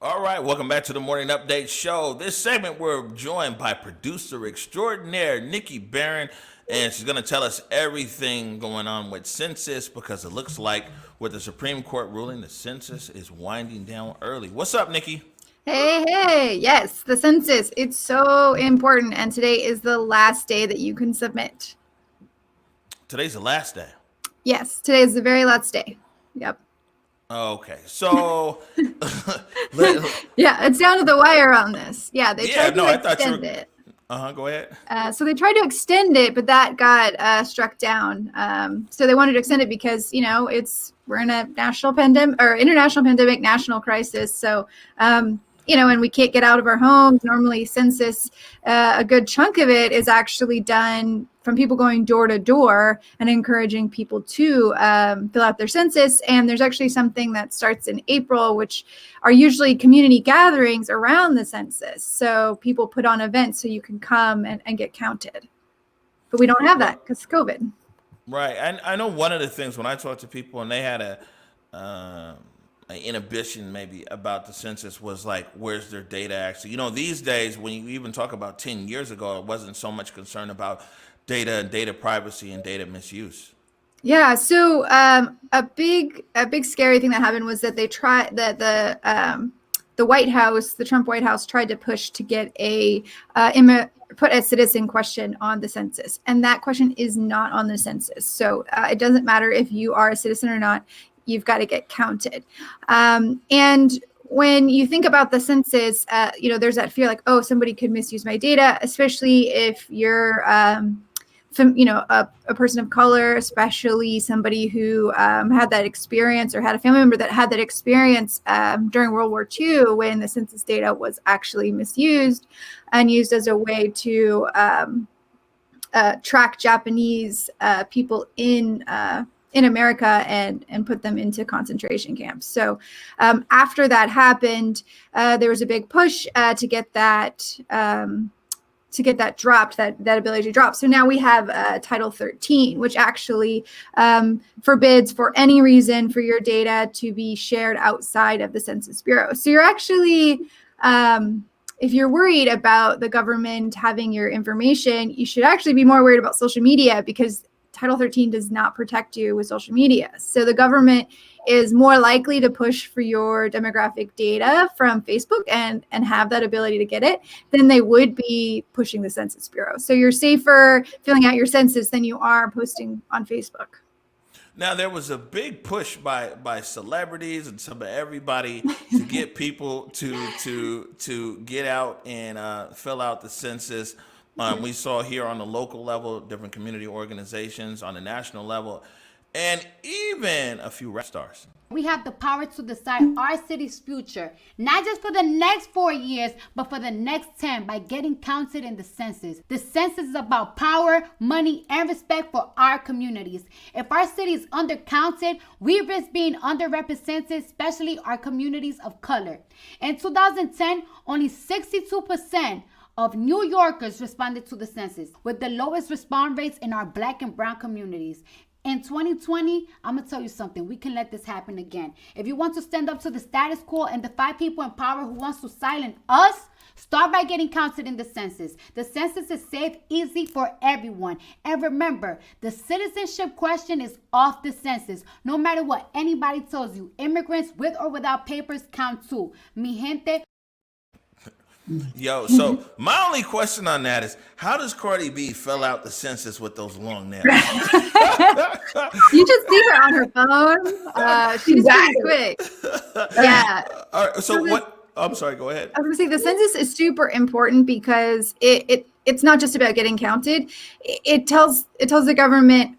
All right, welcome back to the Morning Update Show. This segment, we're joined by producer extraordinaire Nikki Barron, and she's going to tell us everything going on with census because it looks like with the Supreme Court ruling, the census is winding down early. What's up, Nikki? Hey, yes, the census. It's so important. And today is the last day that you can submit. Today's the last day. Yes, today is the very last day. Yep. Okay, so Yeah, it's down to the wire on this. Yeah, they yeah, tried no, to I thought you extend were. it. Go ahead. So they tried to extend it, but that got struck down. So they wanted to extend it because, we're in a national pandemic or international pandemic, national crisis. So, and we can't get out of our homes. Normally census, a good chunk of it is actually done from people going door to door and encouraging people to fill out their census. And there's actually something that starts in April, which are usually community gatherings around the census. So people put on events so you can come and get counted. But we don't have that because of COVID. Right. I know one of the things when I talk to people and they had an inhibition maybe about the census was like, where's their data actually? These days when you even talk about 10 years ago, it wasn't so much concern about data and data privacy and data misuse. Yeah. So a big scary thing that happened was that they tried that the White House, the Trump White House, tried to push to get put a citizen question on the census, and that question is not on the census. So it doesn't matter if you are a citizen or not; you've got to get counted. And when you think about the census, there's that fear like, oh, somebody could misuse my data, especially if you're a person of color, especially somebody who had that experience or had a family member that had that experience during World War II when the census data was actually misused and used as a way to track Japanese people in America and put them into concentration camps. So after that happened, there was a big push to get that dropped, that ability to drop. So now we have Title 13, which actually forbids for any reason for your data to be shared outside of the Census Bureau. So you're actually, if you're worried about the government having your information, you should actually be more worried about social media because Title 13 does not protect you with social media. So the government is more likely to push for your demographic data from Facebook and have that ability to get it than they would be pushing the Census Bureau. So you're safer filling out your census than you are posting on Facebook. Now there was a big push by celebrities and some of everybody to get people to get out and fill out the census. We saw here on the local level, different community organizations on the national level, and even a few rap stars. We have the power to decide our city's future, not just for the next 4 years, but for the next 10 by getting counted in the census. The census is about power, money, and respect for our communities. If our city is undercounted, we risk being underrepresented, especially our communities of color. In 2010, only 62% of New Yorkers responded to the census, with the lowest response rates in our Black and brown communities. In 2020, I'm going to tell you something. We can let this happen again. If you want to stand up to the status quo and defy people in power who wants to silence us, start by getting counted in the census. The census is safe, easy for everyone. And remember, the citizenship question is off the census. No matter what anybody tells you, immigrants with or without papers count too. Mi gente. Yo, so my only question on that is, how does Cardi B fill out the census with those long nails? You just see her on her phone. She's pretty quick. Yeah. All right, so what? I'm sorry, go ahead. I was going to say the census is super important because it's not just about getting counted. It tells the government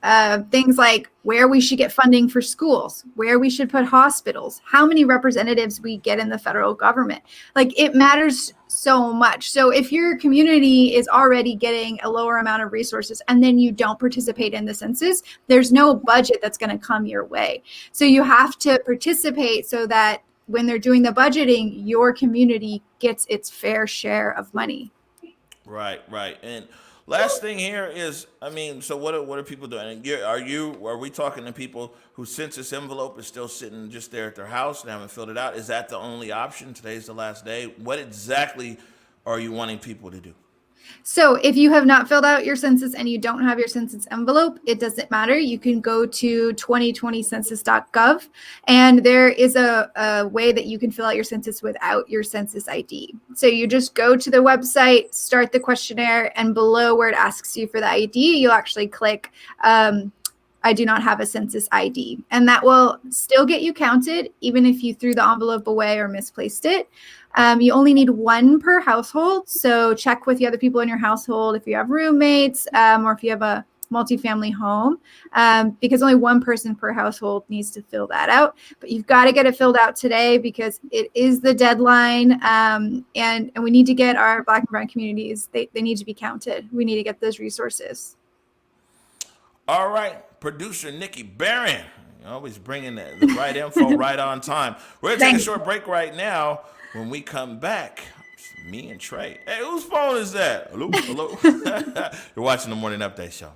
things like where we should get funding for schools, where we should put hospitals, how many representatives we get in the federal government. Like, it matters so much. So if your community is already getting a lower amount of resources and then you don't participate in the census, there's no budget that's going to come your way. So you have to participate so that when they're doing the budgeting, your community gets its fair share of money. Right. And Last thing here is, I mean, so what are people doing? And are we talking to people whose census envelope is still sitting just there at their house and haven't filled it out? Is that the only option? Today's the last day. What exactly are you wanting people to do? So if you have not filled out your census and you don't have your census envelope, it doesn't matter. You can go to 2020census.gov, and there is a way that you can fill out your census without your census ID. So you just go to the website, start the questionnaire, and below where it asks you for the ID, you'll actually click I do not have a census ID. And that will still get you counted, even if you threw the envelope away or misplaced it. You only need one per household. So check with the other people in your household if you have roommates or if you have a multifamily home, because only one person per household needs to fill that out. But you've got to get it filled out today because it is the deadline. And we need to get our Black and brown communities, they need to be counted. We need to get those resources. All right, producer Nikki Barron, always bringing the right info right on time. We're going to take a short break right now. When we come back, it's me and Trae. Hey, whose phone is that? Hello? You're watching the Morning Update Show.